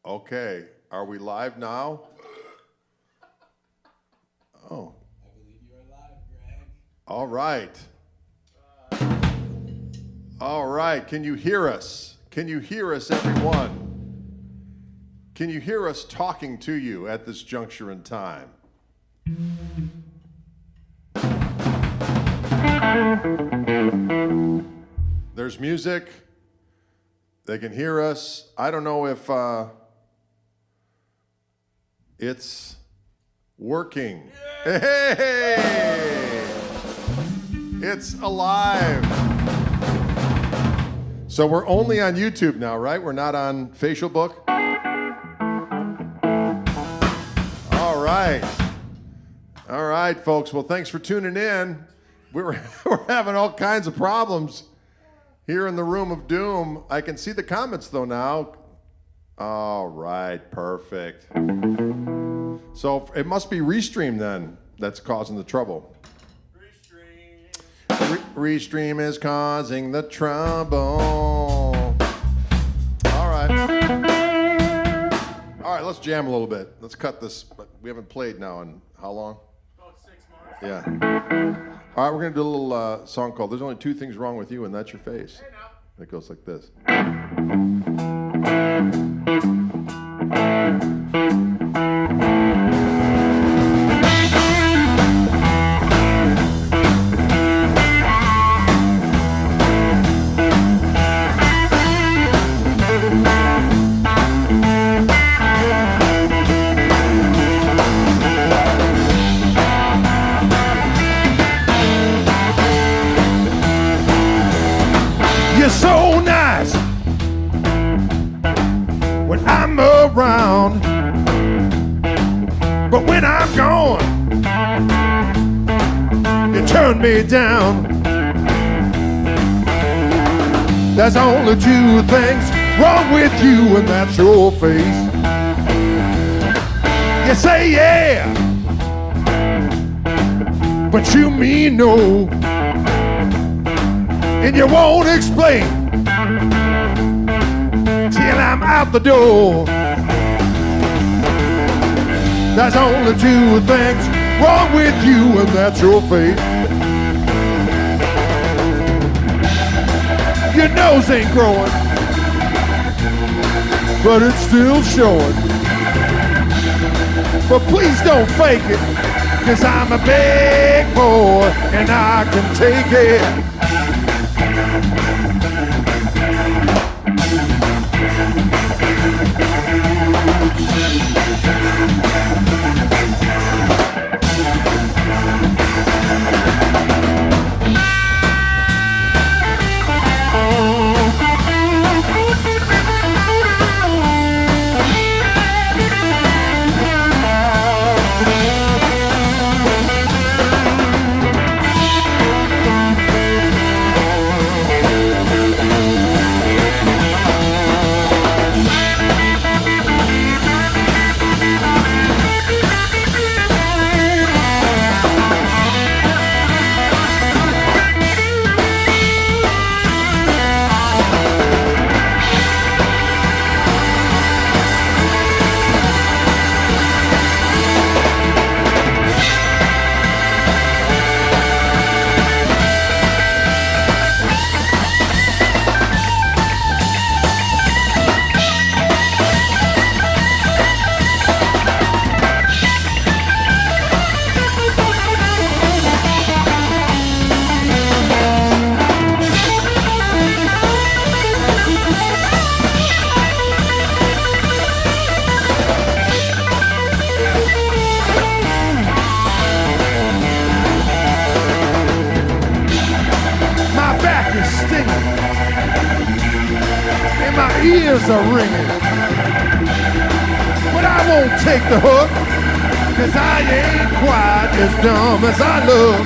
Okay, are we live now? Oh. I believe you are live, Greg. All right. All right, can you hear us? Can you hear us, everyone? Can you hear us talking to you at this juncture in time? There's music. They can hear us. I don't know if it's working. Hey! It's alive. So we're only on YouTube now, right? We're not on Facebook? All right. All right, folks. Well, thanks for tuning in. We're having all kinds of problems here in the room of doom. I can see the comments, though, now. All right, perfect. So it must be Restream, then, that's causing the trouble. Restream is causing the trouble. All right. All right, let's jam a little bit. Let's cut this. But we haven't played now in how long? About 6 months. Yeah. All right, we're going to do a little song called There's Only Two Things Wrong With You, and That's Your Face. Hey, now. It goes like this. You're so nice when I'm around, but when I'm gone, you turn me down. There's only two things wrong with you, and that's your face. You say yeah, but you mean no. And you won't explain till I'm out the door. There's only two things wrong with you, and that's your face. Your nose ain't growing, but it's still showing. But please don't fake it, 'cause I'm a big boy and I can take it. Ears are ringing, but I won't take the hook, 'cause I ain't quite as dumb as I look.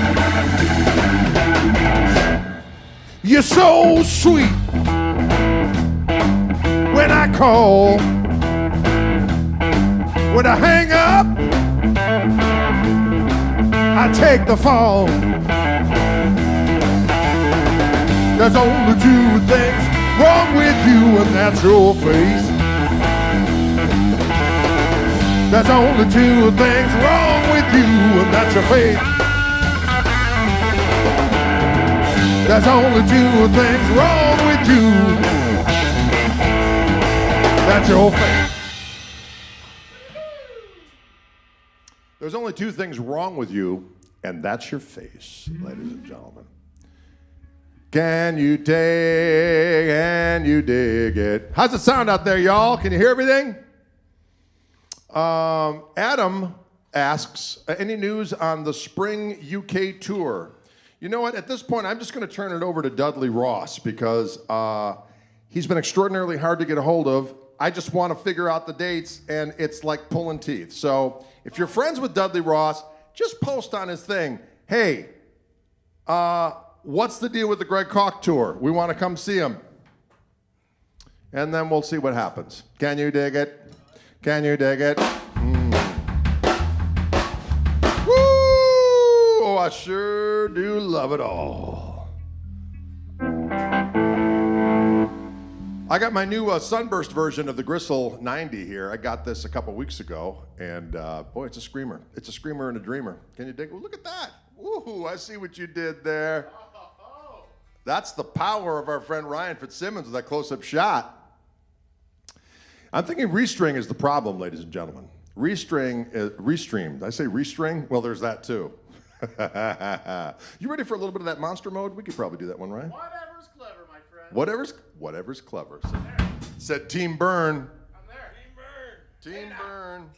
You're so sweet when I call. When I hang up, I take the fall. There's only two things wrong with you, and that's your face. There's only two things wrong with you, and that's your faith. There's only two things wrong with you. That's your faith. There's only two things wrong with you, and that's your face, ladies and gentlemen. Can you dig it? How's it sound out there, y'all? Can you hear everything? Adam asks, any news on the spring UK tour? You know what? At this point, I'm just going to turn it over to Dudley Ross because he's been extraordinarily hard to get a hold of. I just want to figure out the dates, and it's like pulling teeth. So if you're friends with Dudley Ross, just post on his thing, hey, what's the deal with the Greg Koch tour? We want to come see him. And then we'll see what happens. Can you dig it? Can you dig it? Woo! Oh, I sure do love it all. I got my new sunburst version of the Gristle 90 here. I got this a couple weeks ago, and boy, it's a screamer. It's a screamer and a dreamer. Can you dig it? Well, look at that. Woo! I see what you did there. That's the power of our friend Ryan Fitzsimmons with that close-up shot. I'm thinking restring is the problem, ladies and gentlemen. Restream. Did I say restring? Well, there's that too. You ready for a little bit of that monster mode? We could probably do that one, right? Whatever's clever, my friend. Whatever's clever. Said Team Burn. I'm there. Team Burn.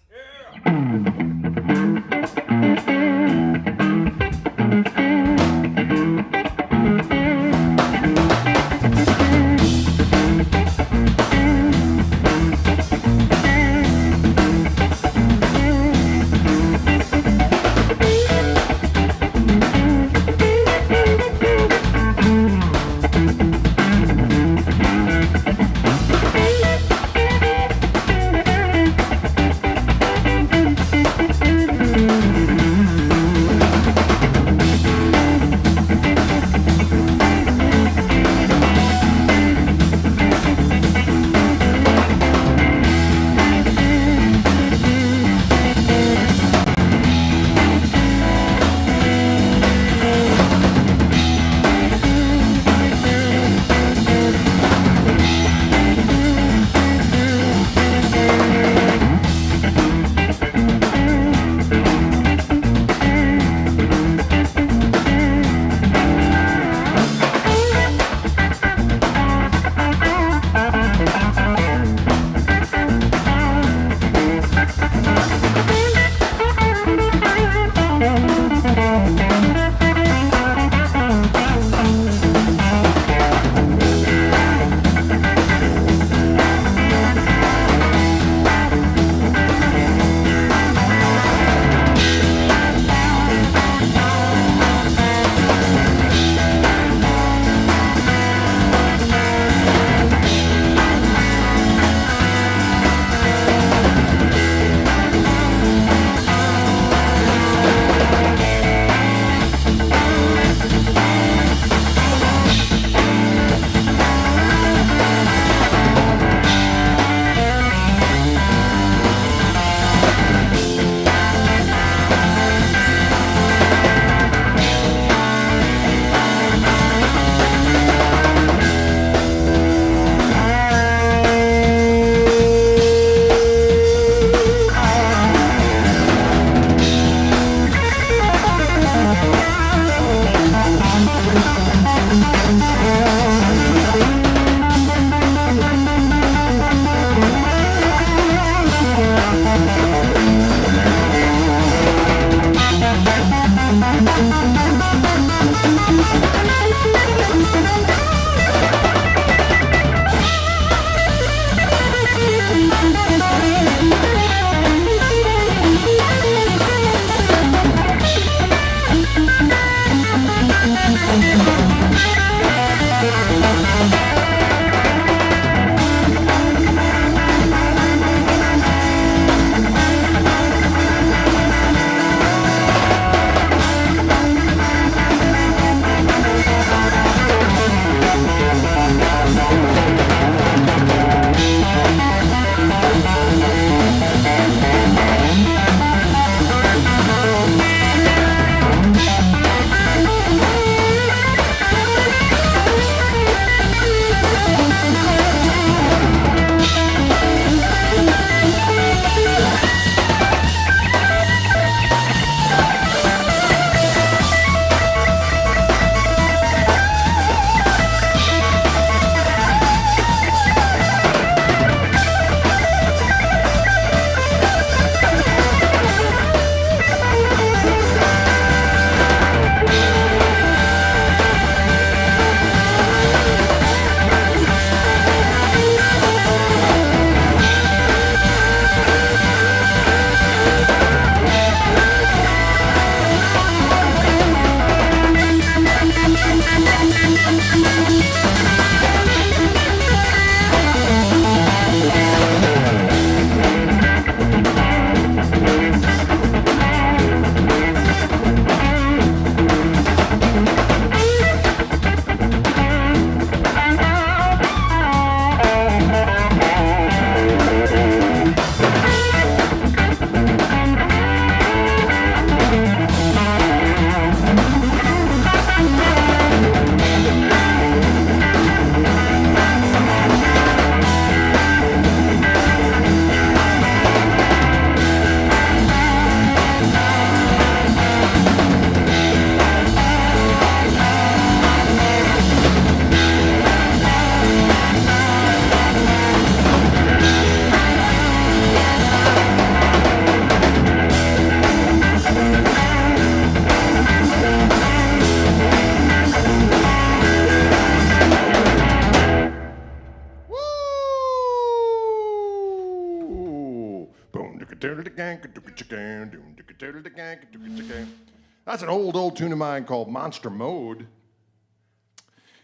That's an old tune of mine called Monster Mode.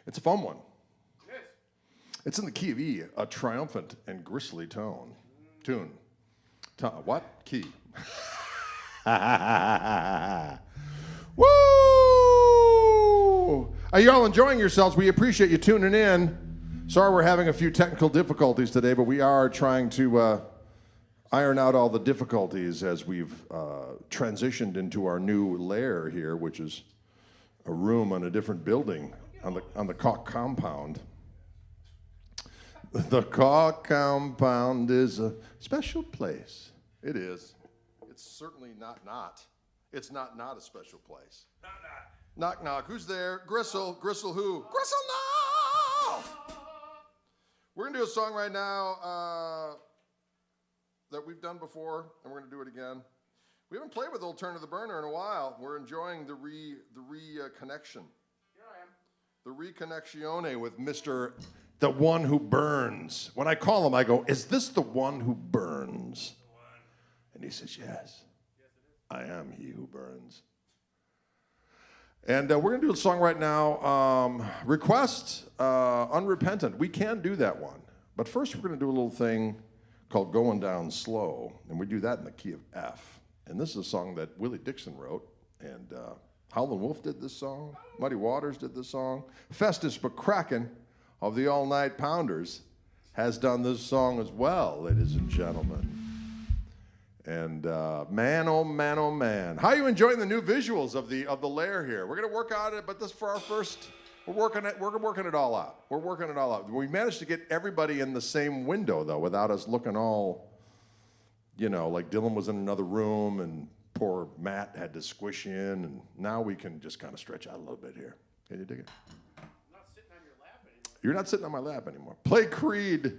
It's a fun one. It's in the key of E, a triumphant and gristly tune. What? Key. Woo! Are you all enjoying yourselves? We appreciate you tuning in. Sorry we're having a few technical difficulties today, but we are trying to iron out all the difficulties as we've transitioned into our new lair here, which is a room on a different building on the Koch compound. The Koch compound is a special place. It is. It's certainly not. It's not a special place. Knock, knock. Who's there? Gristle. Gristle who? Gristle, no! We're going to do a song right now that we've done before, and we're going to do it again. We haven't played with Old Turn to the Burner in a while. We're enjoying the reconnection. Here I am. The reconnexione with Mr. The One Who Burns. When I call him, I go, is this the one who burns? The one. And he says, yes. Yes, it is. I am he who burns. And we're going to do a song right now, Request Unrepentant. We can do that one. But first we're going to do a little thing called Going Down Slow. And we do that in the key of F. And this is a song that Willie Dixon wrote. And Howlin' Wolf did this song. Muddy Waters did this song. Festus McCracken of the All Night Pounders has done this song as well, ladies and gentlemen. And man, oh man, oh man. How are you enjoying the new visuals of the lair here? We're going to work on it, but this for our first, we're working it all out. We're working it all out. We managed to get everybody in the same window, though, without us looking all, like Dylan was in another room and poor Matt had to squish in, and now we can just kind of stretch out a little bit here. Can you dig it? I'm not sitting on your lap anymore. You're not sitting on my lap anymore. Play Creed.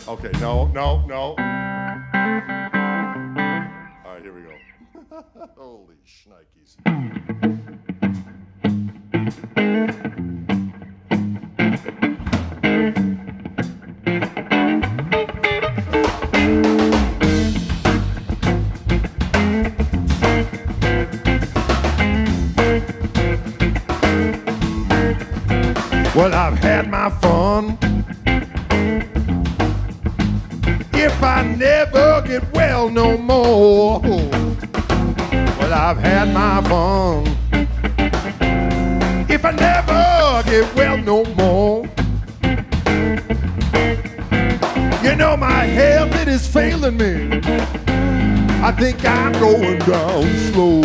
Okay, no. All right, here we go. Holy shnikes. Well, I've had my fun. If I never get well no more. Well, I've had my fun. If I never get well no more. My health, it is failing me. I think I'm going down slow.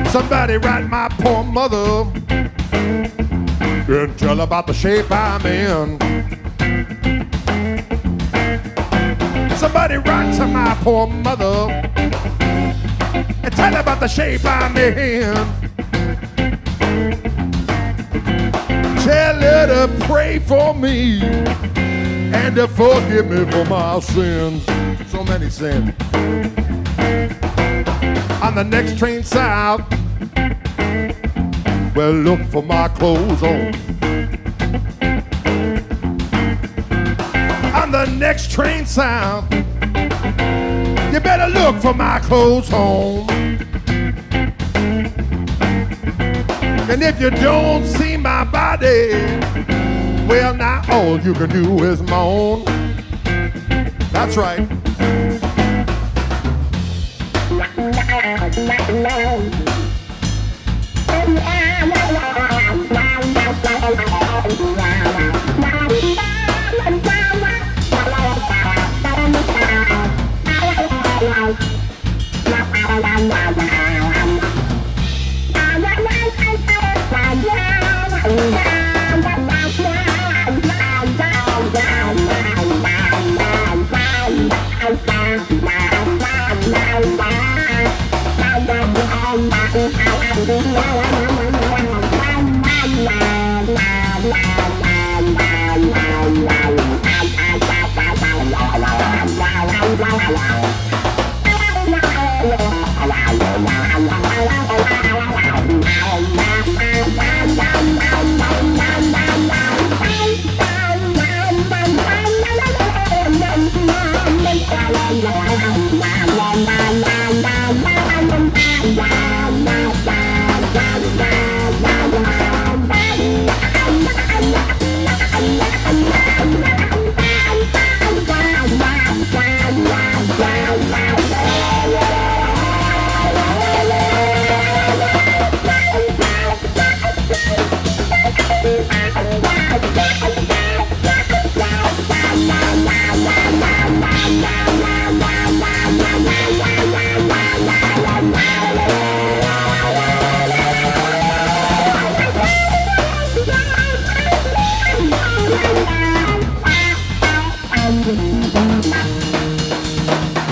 Somebody write my poor mother and tell about the shape I'm in. Somebody write to my poor mother and tell about the shape I'm in. Tell her to pray for me and to forgive me for my sins. So many sins. On the next train south, well, look for my clothes on. On the next train south, you better look for my clothes home. And if you don't see my body, well, now all you can do is moan. That's right.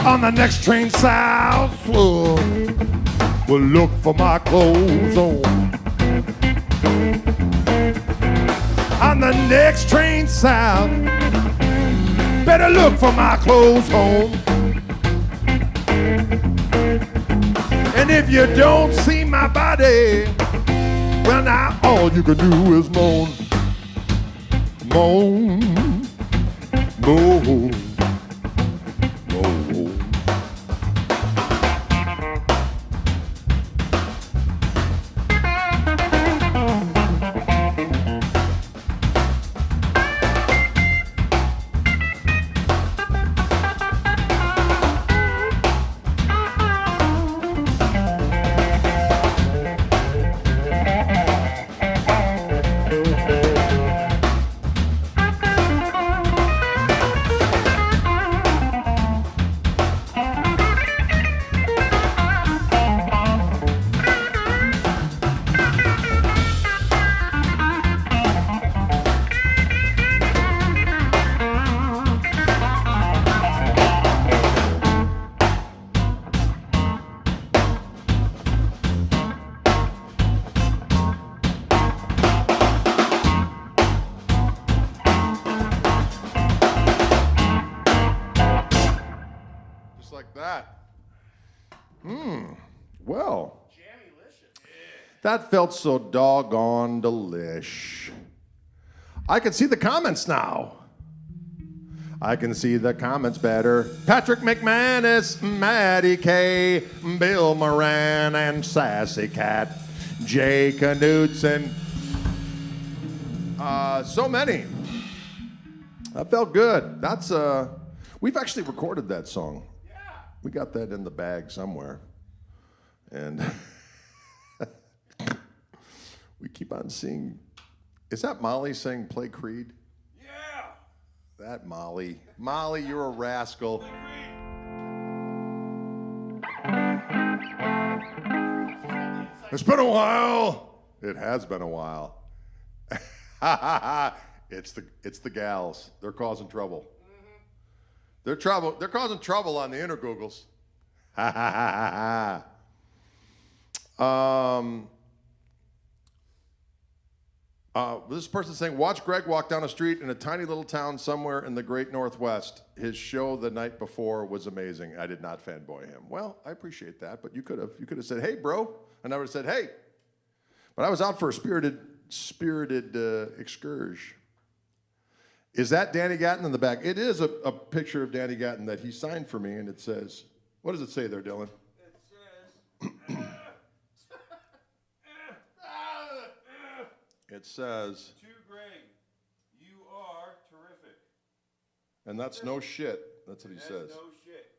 On the next train south, we'll look for my clothes on. On the next train south, better look for my clothes home. And if you don't see my body, well now all you can do is moan. Moan, moan. Like that. Well, that felt so doggone delish. I can see the comments now. I can see the comments better. Patrick McManus, Maddie K, Bill Moran, and Sassy Cat, Jay Knudsen. So many. That felt good. That's we've actually recorded that song. We got that in the bag somewhere. And we keep on seeing. Is that Molly saying play Creed? Yeah. That Molly. Molly, you're a rascal. Play Creed. It's been a while. It has been a while. It's the gals. They're causing trouble. They're causing trouble on the intergoogles. This person's saying, watch Greg walk down a street in a tiny little town somewhere in the great Northwest. His show the night before was amazing. I did not fanboy him. Well, I appreciate that, but you could have said, hey, bro. And I would have said, hey. But I was out for a spirited excursion. Is that Danny Gatton in the back? It is a picture of Danny Gatton that he signed for me, and it says, what does it say there, Dylan? It says, To Greg, you are terrific. and that's no shit. That's what he says. That's no shit.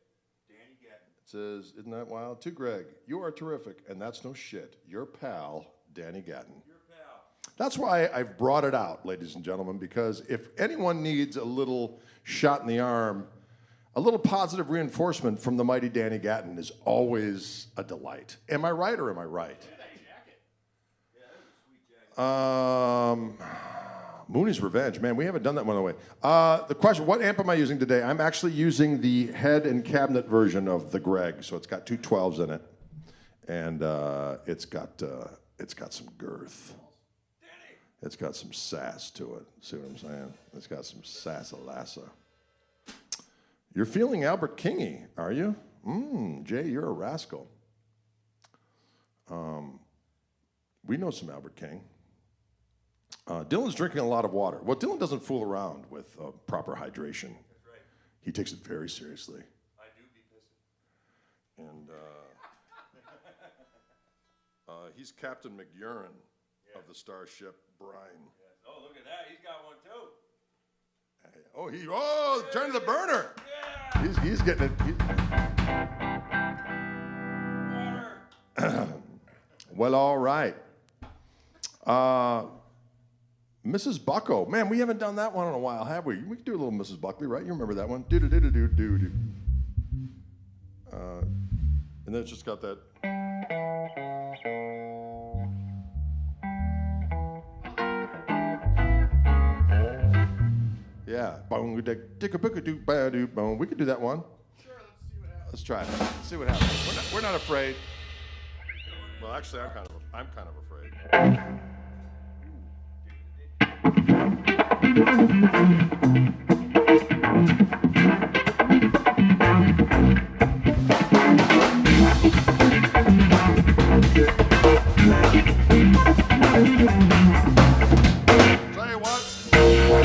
Danny Gatton. It says, isn't that wild? To Greg, you are terrific, and that's no shit. Your pal, Danny Gatton. Your pal. That's why I've brought it out, ladies and gentlemen, because if anyone needs a little shot in the arm, a little positive reinforcement from the mighty Danny Gatton is always a delight. Am I right or am I right? Look at that jacket. Yeah, that's a sweet jacket. Mooney's Revenge. Man, we haven't done that one away. The question, what amp am I using today? I'm actually using the head and cabinet version of the Greg, so it's got two 12s in it. And it's got some girth. It's got some sass to it. See what I'm saying? It's got some sass-a-lassa. You're feeling Albert Kingy, are you? Jay, you're a rascal. We know some Albert King. Dylan's drinking a lot of water. Well, Dylan doesn't fool around with proper hydration. That's right. He takes it very seriously. I do be pissing. And he's Captain McUrin of the Starship Brine. Yes. Oh, look at that. He's got one too. Turn to the burner. Yeah. He's getting it. Water. Well, all right. Mrs. Bucko. Man, we haven't done that one in a while, have we? We could do a little Mrs. Buckley, right? You remember that one? Do-do-do-do-do-do-do. And then it's just got that. Yeah. We could do that one. Sure, let's see what happens. Let's try it. Let's see what happens. We're not afraid. Well, actually, I'm kind of afraid. Tell you what. Tell you what.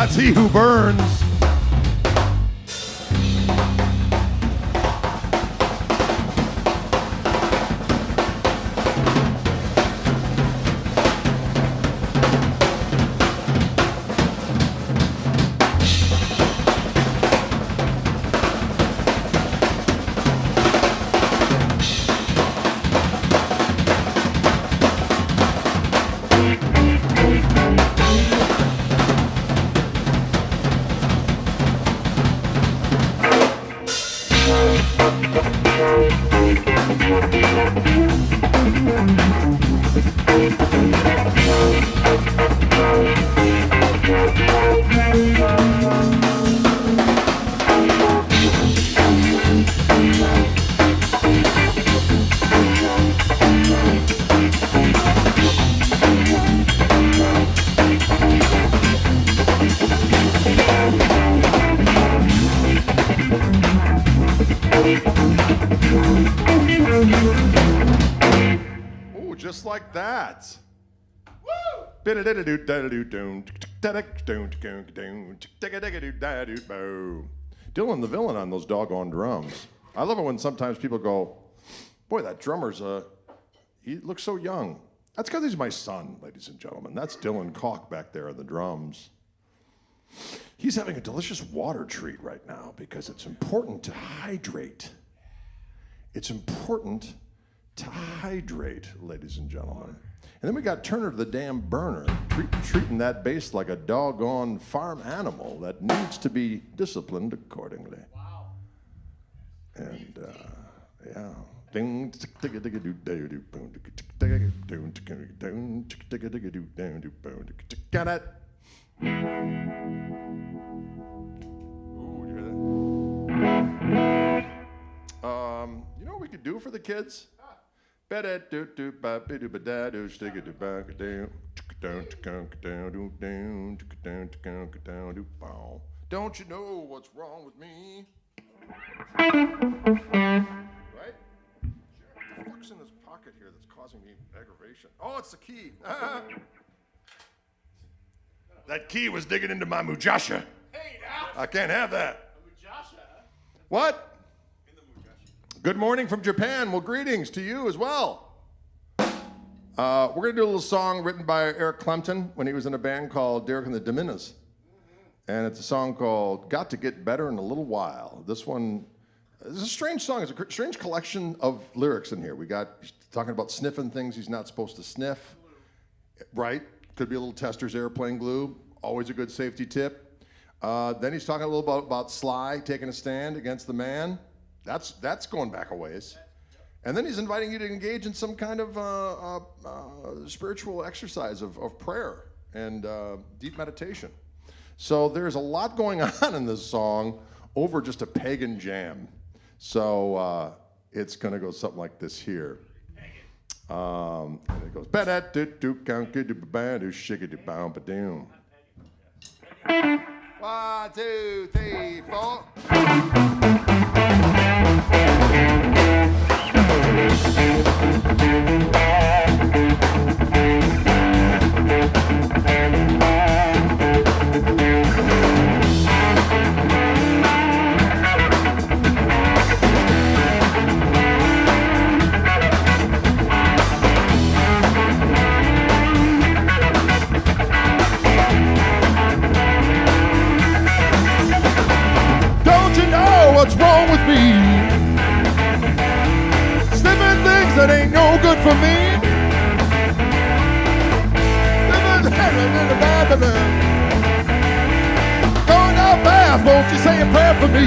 That's he who burns. Just like that. Dylan the villain on those doggone drums. I love it when sometimes people go, boy, that drummer's he looks so young. That's because he's my son, ladies and gentlemen. That's Dylan Koch back there on the drums. He's having a delicious water treat right now because it's important to hydrate. It's important to hydrate, ladies and gentlemen. And then we got Turner the damn burner, treating that bass like a doggone farm animal that needs to be disciplined accordingly. Wow. And, yeah. Got it. Ooh, you hear that? You know what we could do for the kids? Don't you know what's wrong with me? Right? What the fuck's in this pocket here that's causing me aggravation? Oh, it's the key. That key was digging into my mujasha. Hey, now. I can't have that. Mujasha? What? Good morning from Japan. Well, greetings to you as well. We're going to do a little song written by Eric Clemton when he was in a band called Derek and the Dominas. And it's a song called Got to Get Better in a Little While. This one is a strange song. It's a strange collection of lyrics in here. We got talking about sniffing things he's not supposed to sniff. Right? Could be a little Tester's airplane glue. Always a good safety tip. Then he's talking a little about Sly taking a stand against the man. That's going back a ways. And then he's inviting you to engage in some kind of spiritual exercise of prayer and deep meditation. So there's a lot going on in this song over just a pagan jam. So it's going to go something like this here. And it goes. 1, 2, 3, 4. What's wrong with me? Sniffing things that ain't no good for me. Going out fast, won't you say a prayer for me?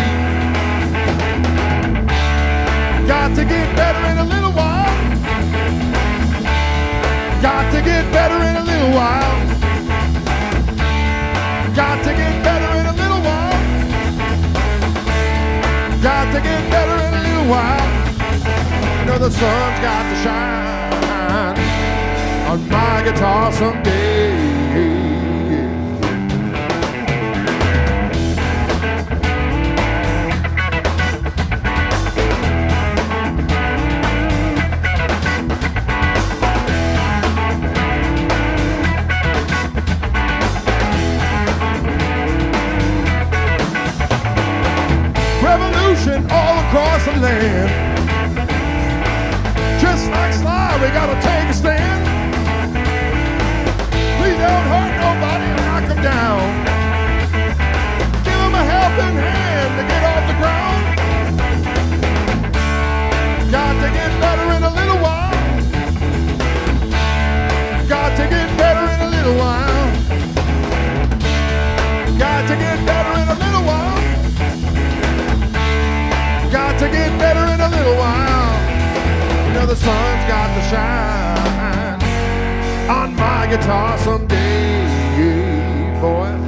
Got to get better in a little while. Got to get better in a little while. Got to get better in a little while. Got to get better in a little while. You know the sun's got to shine on my guitar someday. us a land. Just like Sly, we gotta take a stand. Please don't hurt nobody and knock them down. Give them a helping hand to get off the ground. Got to get better in a little while. Got to get better in a little while. Got to get better in a little while. Got to get better in a little while. You know the sun's got to shine on my guitar someday, boy.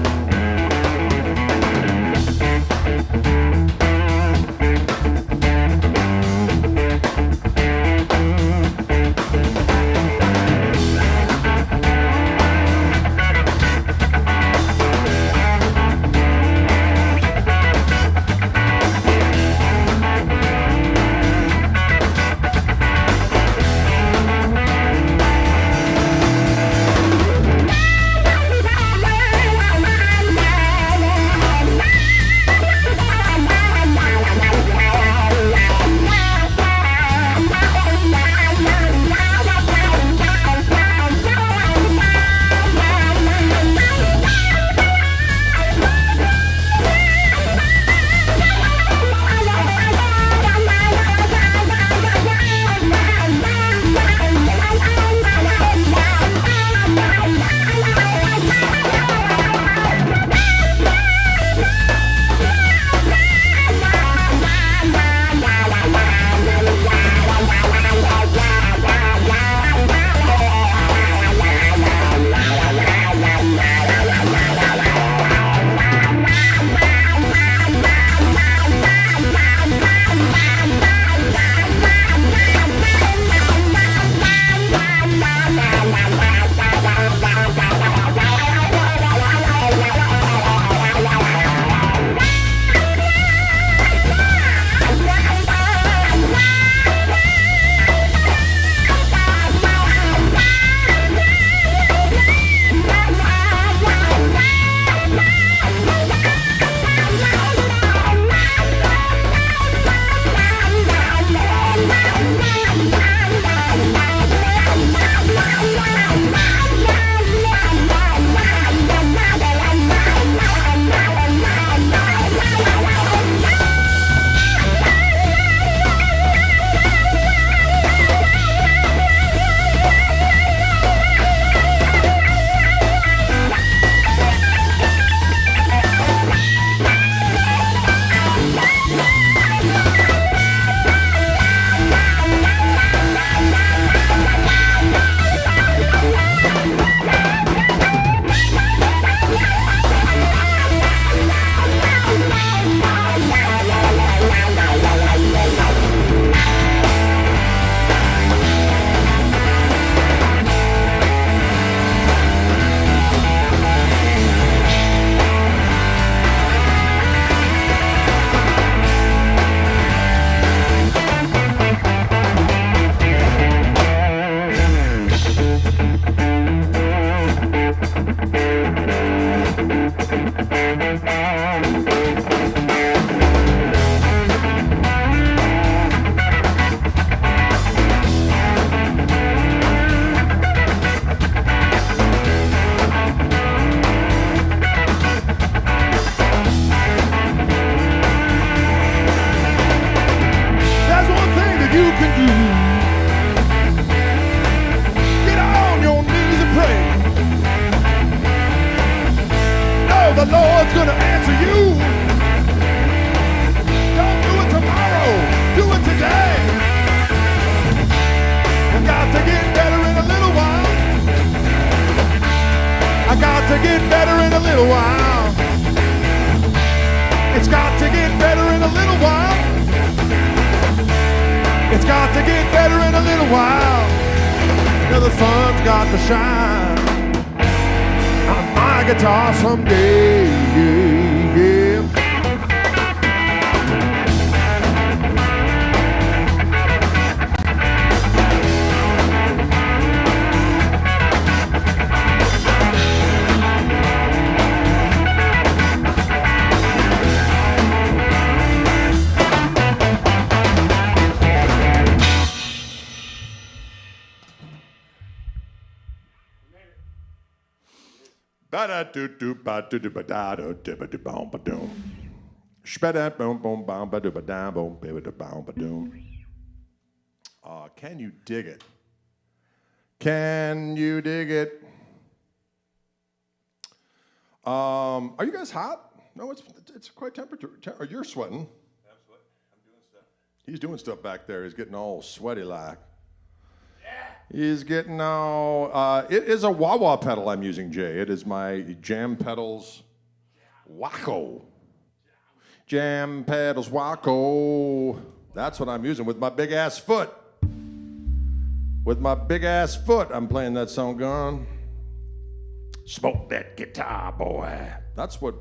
Can you dig it? Can you dig it? Are you guys hot? No, it's quite temperature. You're sweating. I'm sweating. I'm doing stuff. He's doing stuff back there. He's getting all sweaty like. He's getting all. It is a wah-wah pedal I'm using, Jay. It is my Jam Pedals Waco. Jam Pedals Waco. That's what I'm using with my big ass foot. With my big ass foot, I'm playing that song going. Smoke that guitar, boy. That's what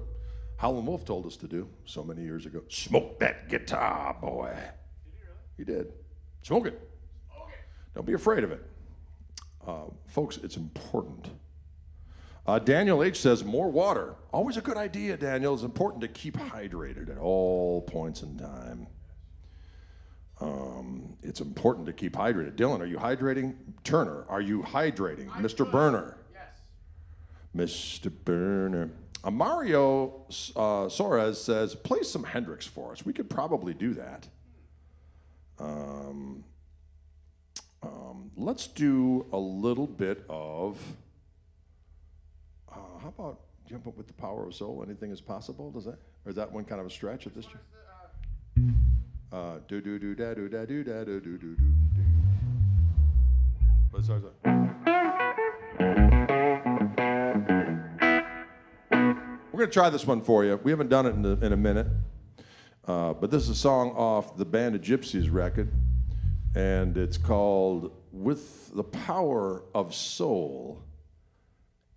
Howlin' Wolf told us to do so many years ago. Smoke that guitar, boy. Did he really? He did. Smoke it. Okay. Don't be afraid of it. Folks, it's important. Daniel H. says, more water. Always a good idea, Daniel. It's important to keep hydrated at all points in time. It's important to keep hydrated. Dylan, are you hydrating? Turner, are you hydrating? Mr. Burner. Yes. Mr. Burner. Mario Soares says, play some Hendricks for us. We could probably do that. Let's do a little bit of, how about Jump Up with the Power of Soul? Anything is possible? Does that, or is that one kind of a stretch at this time? Do do do da do da do da do do do do. Let's start that. We're gonna try this one for you. We haven't done it in a minute, but this is a song off the Band of Gypsies record, and it's called "With the Power of Soul,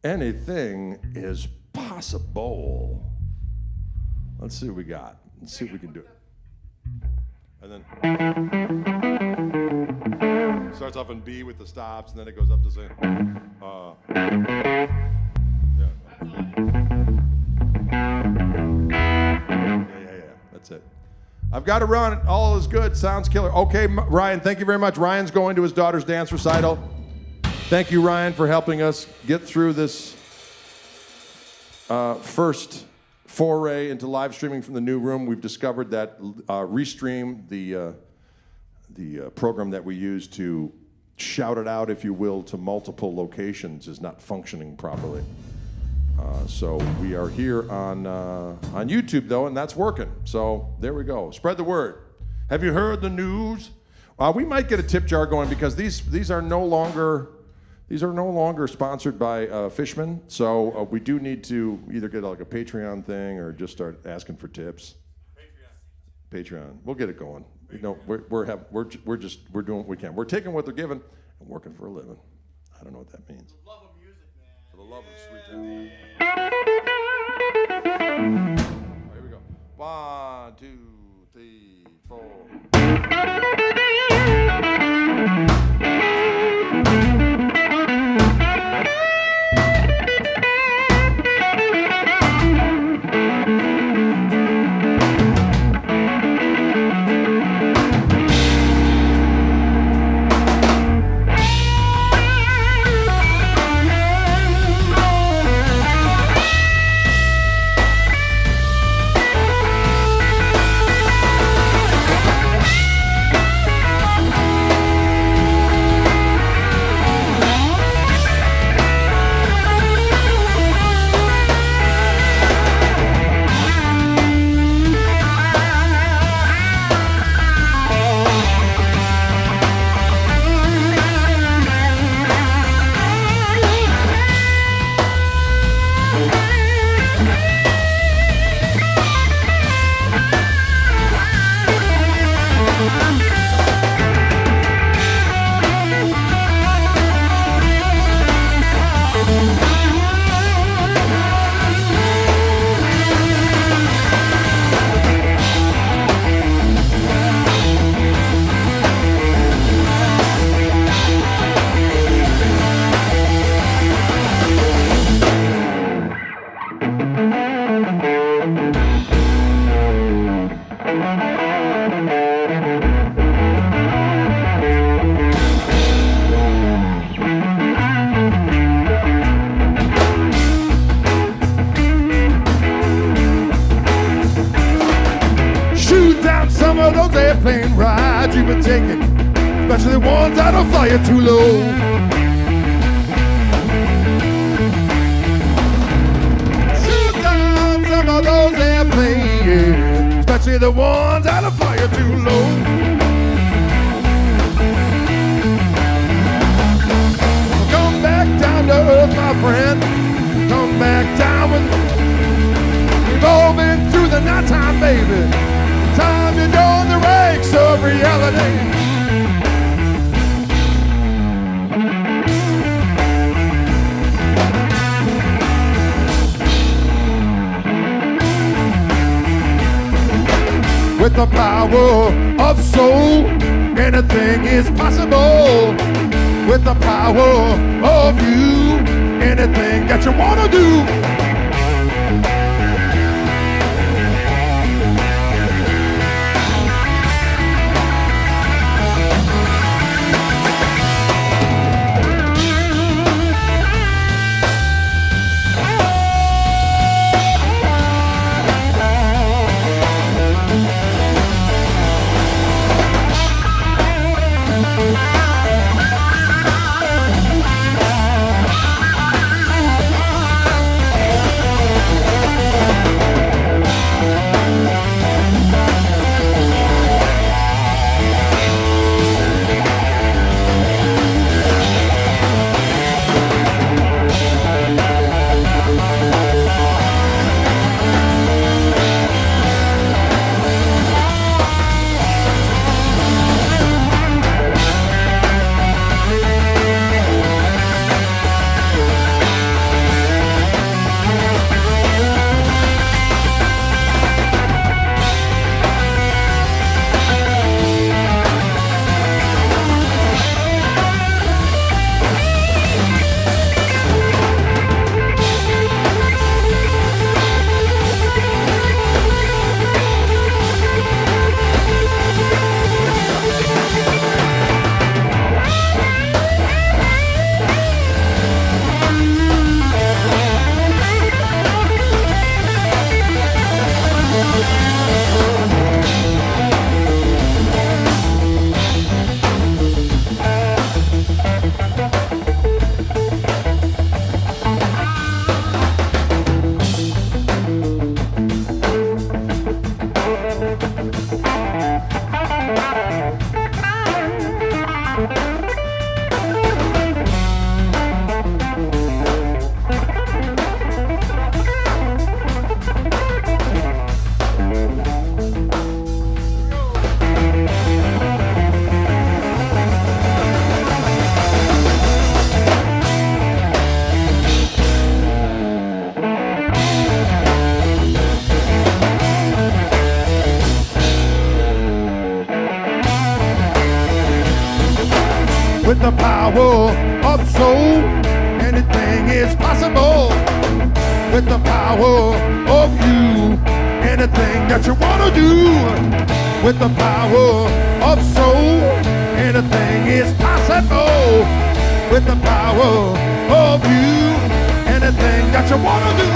Anything is Possible." Let's see what we got. Let's see if we can do it. And then it starts off in B with the stops, and then it goes up to C. Yeah. That's it. I've got to run. All is good. Sounds killer. Okay, Ryan, thank you very much. Ryan's going to his daughter's dance recital. Thank you, Ryan, for helping us get through this first foray into live streaming from the new room. We've discovered that Restream, the program that we use to shout it out, if you will, to multiple locations, is not functioning properly. So we are here on YouTube, though, and that's working. So there we go. Spread the word. Have you heard the news? We might get a tip jar going because these are no longer sponsored by Fishman. So we do need to either get like a Patreon thing or just start asking for tips. Patreon. We'll get it going. You know, we're doing what we can. We're taking what they're giving and working for a living. I don't know what that means. For the love of music, man. For the love of sweet jazz. Here we go. 1, 2, 3, 4. those airplane rides you've been taking, especially the ones that'll fly you too low. Shoot down some of those airplanes, yeah, especially the ones that'll fly you too low. Come back down to earth, my friend. Come back down with me. We've all been through the nighttime, baby. Time to join the ranks of reality. With the power of soul, anything is possible. With the power of you, anything that you want to do. With the power of soul, anything is possible. With the power of you, anything that you want to do. With the power of soul, anything is possible. With the power of you, anything that you want to do.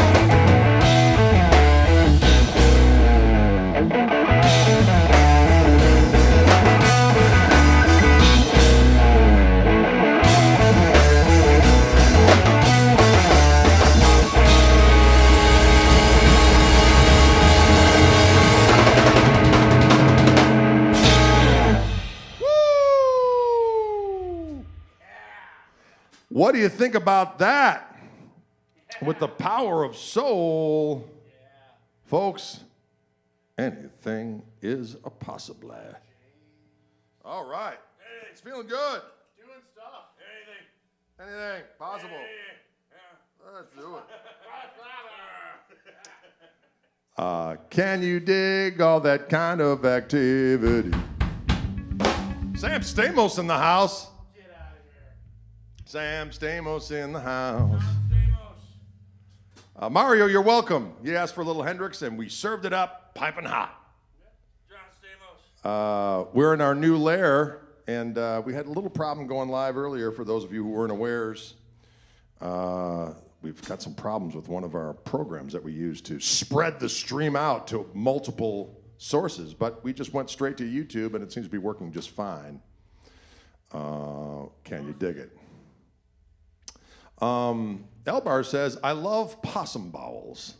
What do you think about that? With the power of soul, folks, anything is a possible. All right. It's feeling good. Doing stuff. Anything possible. Yeah. Let's do it. Can you dig all that kind of activity? Sam Stamos in the house. Sam Stamos in the house. Mario, you're welcome. You asked for a little Hendricks, and we served it up piping hot. We're in our new Lair, and we had a little problem going live earlier for those of you who weren't awares. We've got some problems with one of our programs that we use to spread the stream out to multiple sources, but we just went straight to YouTube, and it seems to be working just fine. Can you dig it? Elbar says, I love possum bowels.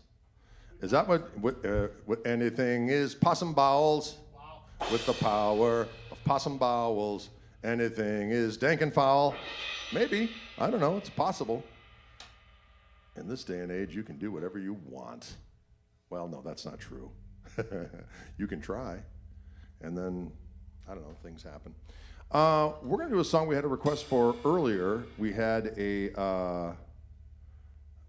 Is that what anything is? Possum bowels? Wow. With the power of possum bowels, anything is dank and foul. Maybe. I don't know. It's possible. In this day and age, you can do whatever you want. Well, no, that's not true. You can try. And then, I don't know, things happen. We're going to do a song we had a request for earlier. We had a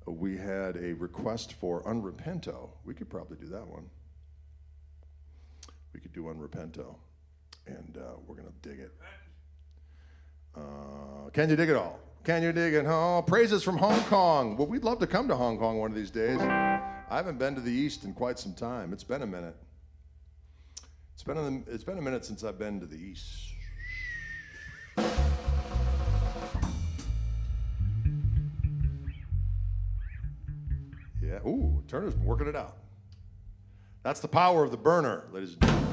request for Unrepento. We could probably do that one. We could do Unrepento, and we're going to dig it. Can you dig it all? Can you dig it all? Praises from Hong Kong. Well, we'd love to come to Hong Kong one of these days. I haven't been to the East in quite some time. It's been a minute. It's been a minute since I've been to the East. Yeah. Ooh, Turner's working it out. That's the power of the burner, ladies and gentlemen.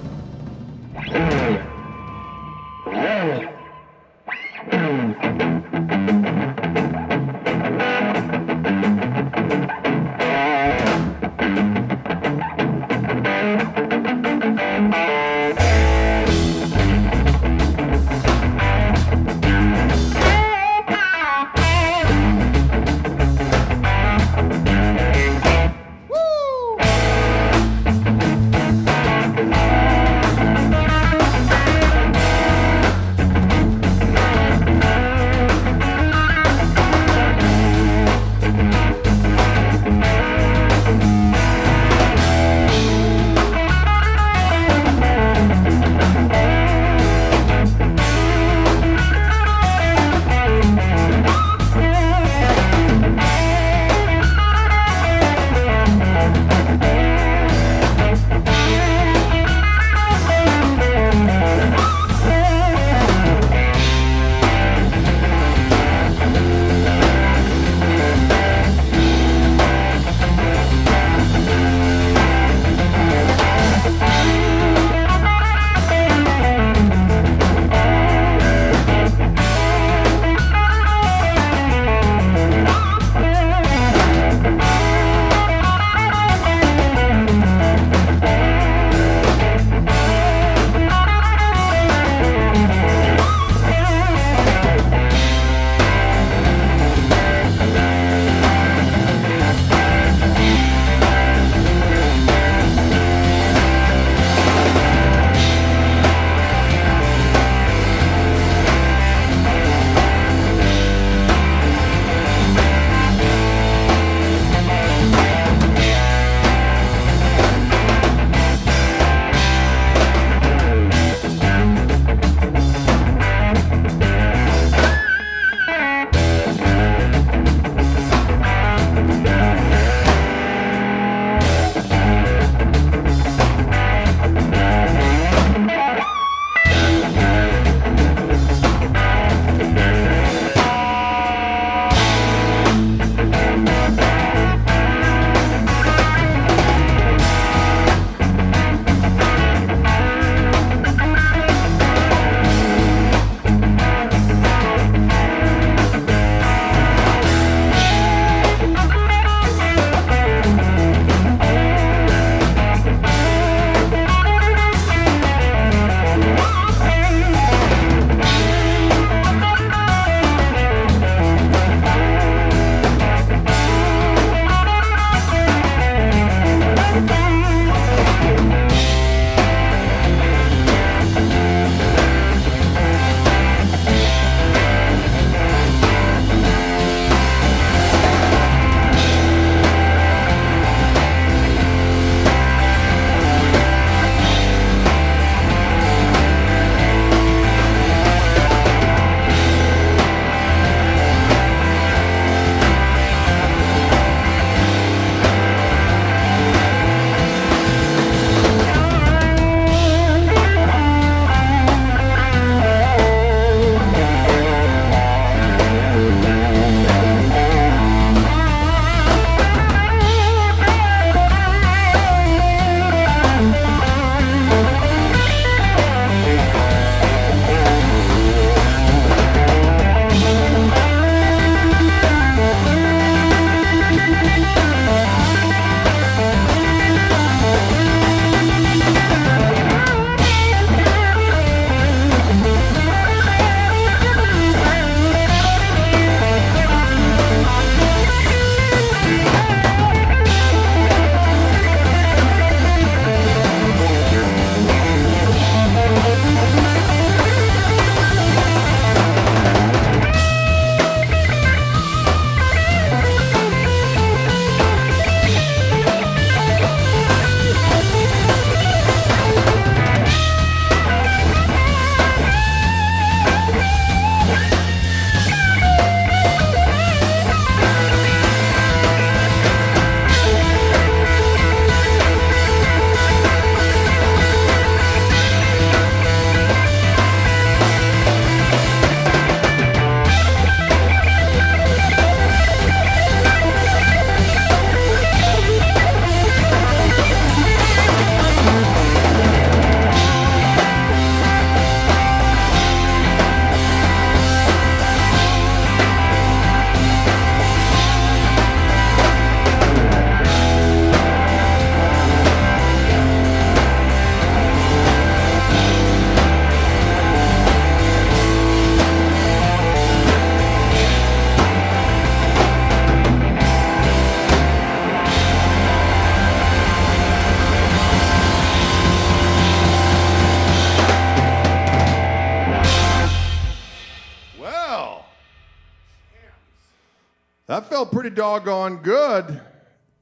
Well, pretty doggone good.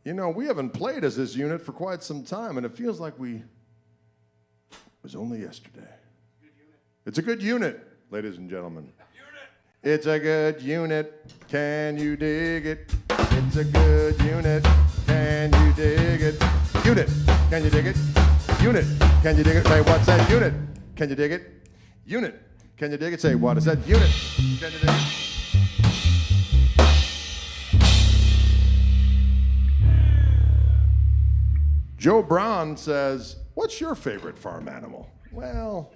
You know, we haven't played as this unit for quite some time, and it feels like it was only yesterday. It's a good unit, ladies and gentlemen. It's a good unit. Can you dig it? It's a good unit. Can you dig it? Unit. Can you dig it? Unit. Can you dig it? Say, what's that unit? Can you dig it? Unit. Can you dig it? Say, what is that unit? Can you dig it? Joe Brown says, what's your favorite farm animal? Well,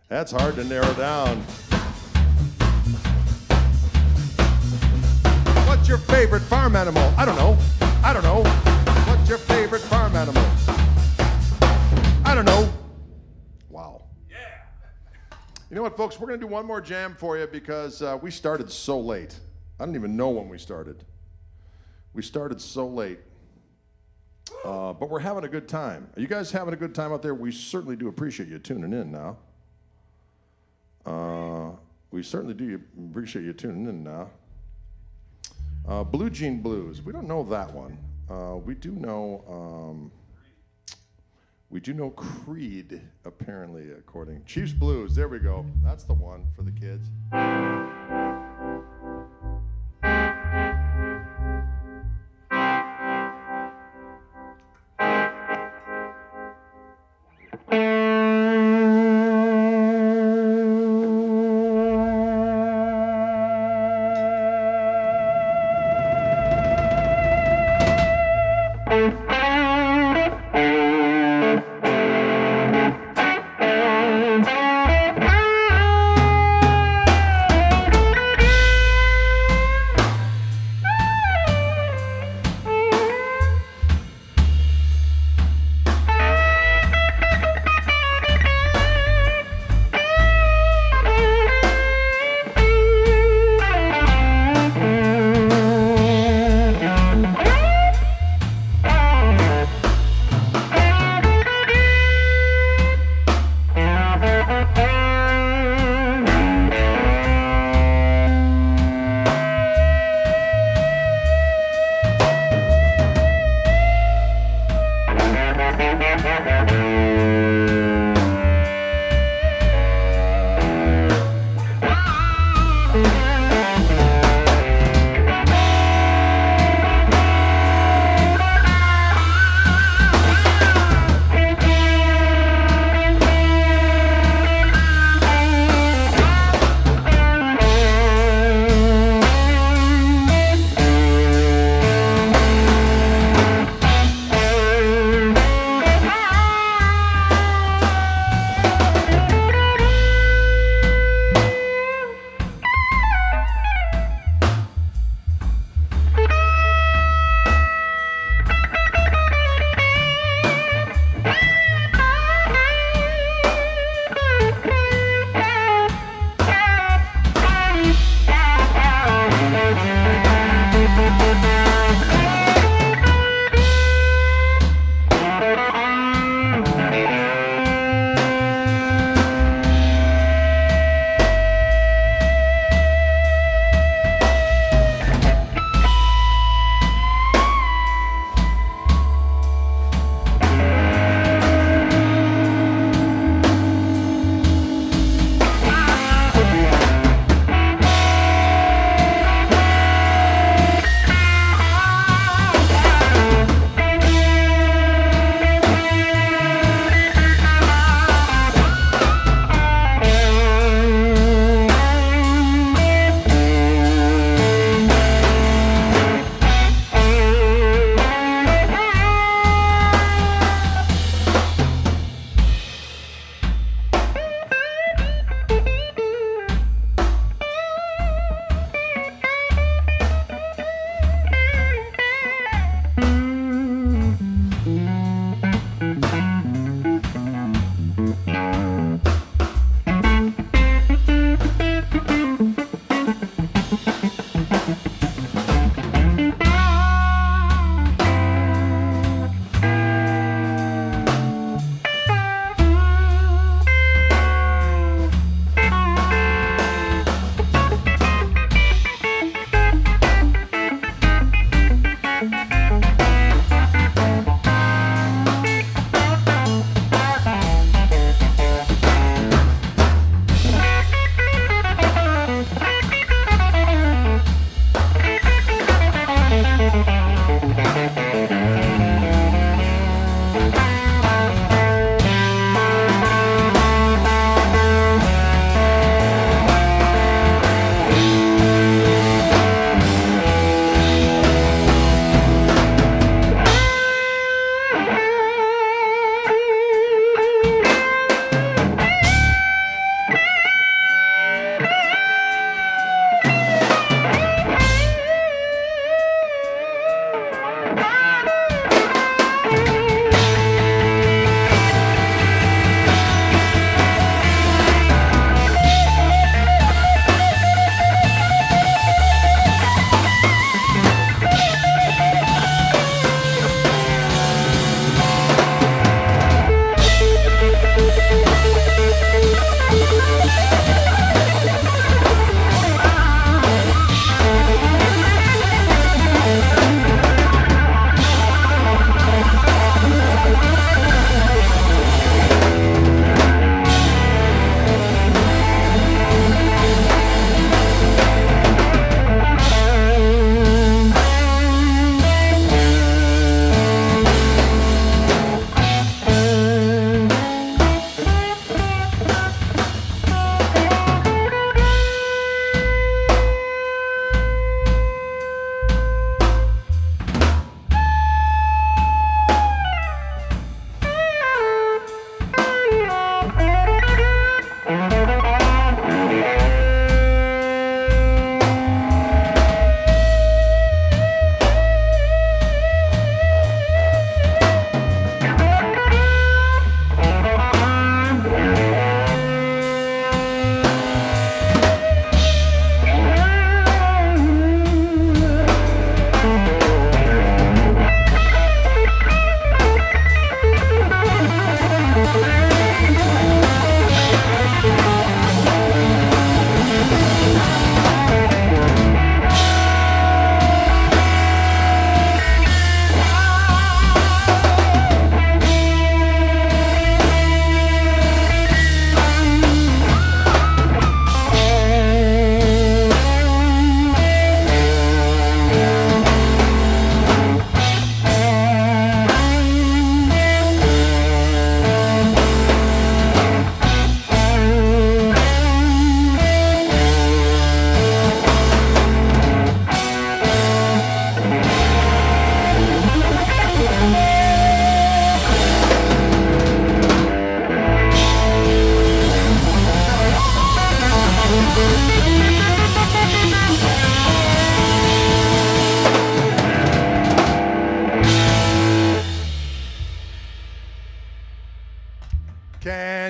that's hard to narrow down. What's your favorite farm animal? I don't know. I don't know. What's your favorite farm animal? I don't know. Wow. Yeah. You know what, folks? We're going to do one more jam for you because we started so late. I don't even know when we started. We started so late. But we're having a good time. Are you guys having a good time out there? We certainly do appreciate you tuning in now. We certainly do appreciate you tuning in now. Blue Jean Blues. We don't know that one. We do know Creed, apparently, according Chiefs Blues. There we go. That's the one for the kids.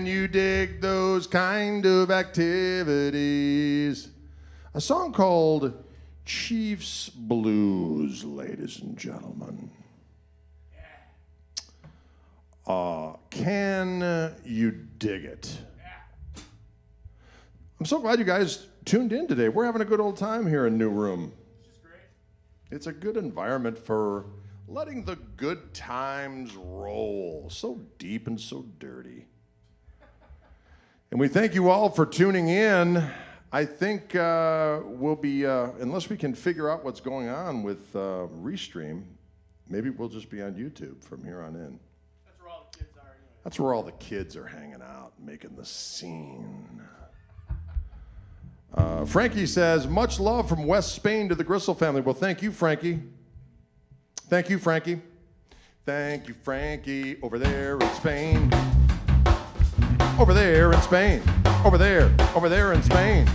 Can you dig those kind of activities? A song called Chiefs Blues, ladies and gentlemen. Can you dig it? I'm so glad you guys tuned in today. We're having a good old time here in New Room. This is great. It's a good environment for letting the good times roll. So deep and so dirty. And we thank you all for tuning in. I think we'll be, unless we can figure out what's going on with Restream, maybe we'll just be on YouTube from here on in. That's where all the kids are anyway. That's where all the kids are hanging out, making the scene. Frankie says, much love from West Spain to the Gristle family. Well, thank you, Frankie. Thank you, Frankie. Thank you, Frankie, over there in Spain. Over there in Spain. Over there in Spain.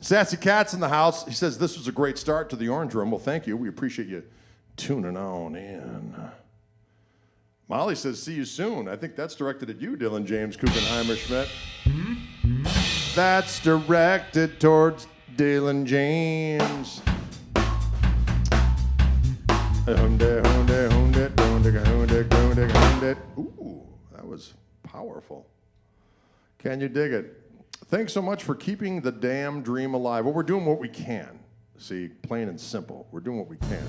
Sassy Cat's in the house. He says, this was a great start to the Orange Room. Well, thank you. We appreciate you tuning on in. Molly says, see you soon. I think that's directed at you, Dylan James Kuchenheimer Schmidt. That's directed towards Dylan James. Ooh, that was powerful. Can you dig it? Thanks so much for keeping the damn dream alive. Well, we're doing what we can. See, plain and simple. We're doing what we can.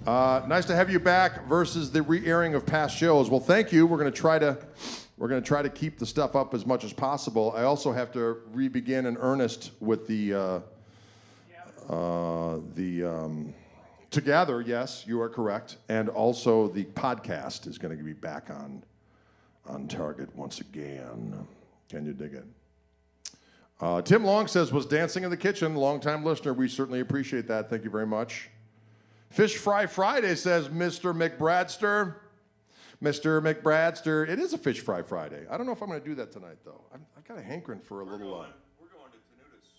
Nice to have you back versus the re-airing of past shows. Well, thank you. We're going to try to keep the stuff up as much as possible. I also have to re-begin in earnest with the Together, yes, you are correct. And also the podcast is going to be back on target once again. Can you dig it? Tim Long says, was dancing in the kitchen. Long-time listener. We certainly appreciate that. Thank you very much. Fish Fry Friday says, Mr. McBradster. Mr. McBradster. It is a Fish Fry Friday. I don't know if I'm going to do that tonight, though. I've got a hankering for a little... We're going to Tenutas.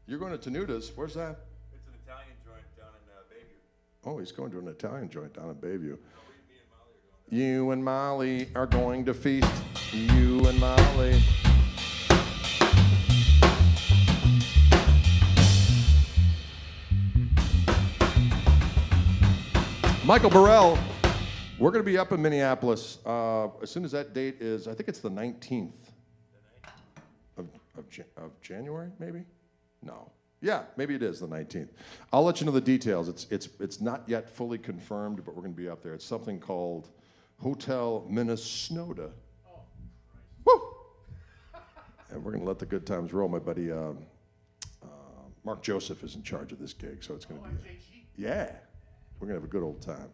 You're going to Tenutas? Where's that? It's an Italian joint down in Bayview. Oh, he's going to an Italian joint down in Bayview. Me and Molly are going. You and Molly are going to feast. You and Molly. Michael Burrell, we're going to be up in Minneapolis as soon as that date is, I think it's the 19th of January, maybe? No. Yeah, maybe it is the 19th. I'll let you know the details. It's not yet fully confirmed, but we're going to be up there. It's something called Hotel Minnesota. Oh, Woo! And we're going to let the good times roll. My buddy Mark Joseph is in charge of this gig, so it's going to be... Yeah. We're going to have a good old time.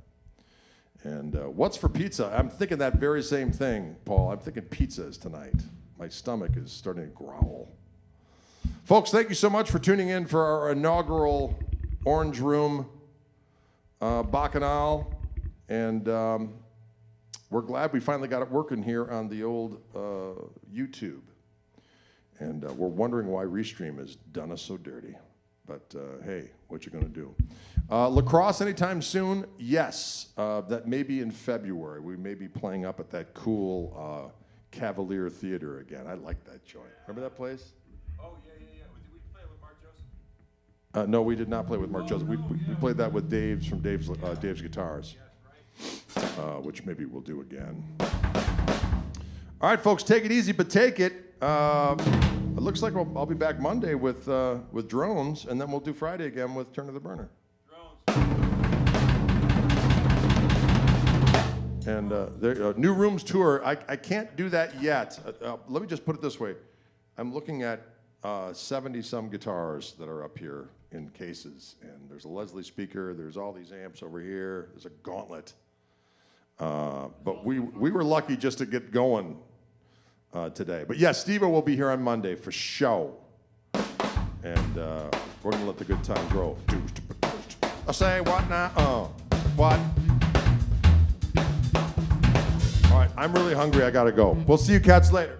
And what's for pizza? I'm thinking that very same thing, Paul. I'm thinking pizzas tonight. My stomach is starting to growl. Folks, thank you so much for tuning in for our inaugural Orange Room Bacchanal. And we're glad we finally got it working here on the old YouTube. And we're wondering why Restream has done us so dirty. But hey, what you gonna do? Lacrosse anytime soon? Yes, that may be in February. We may be playing up at that cool Cavalier Theater again. I like that joint. Remember that place? Oh, yeah. Did we play with Mark Joseph? No, we did not play with Mark Joseph. We played that with Dave's from Dave's Guitars, which maybe we'll do again. All right, folks, take it easy, but take it. It looks like I'll be back Monday with drones, and then we'll do Friday again with Turn to the Burner. Drones. And New Rooms tour. I can't do that yet. Let me just put it this way. I'm looking at 70-some guitars that are up here in cases, and there's a Leslie speaker. There's all these amps over here. There's a gauntlet. But we were lucky just to get going today. But yes, Steve will be here on Monday for show. And we're going to let the good times roll. I say what now? What? All right, I'm really hungry. I got to go. We'll see you cats later.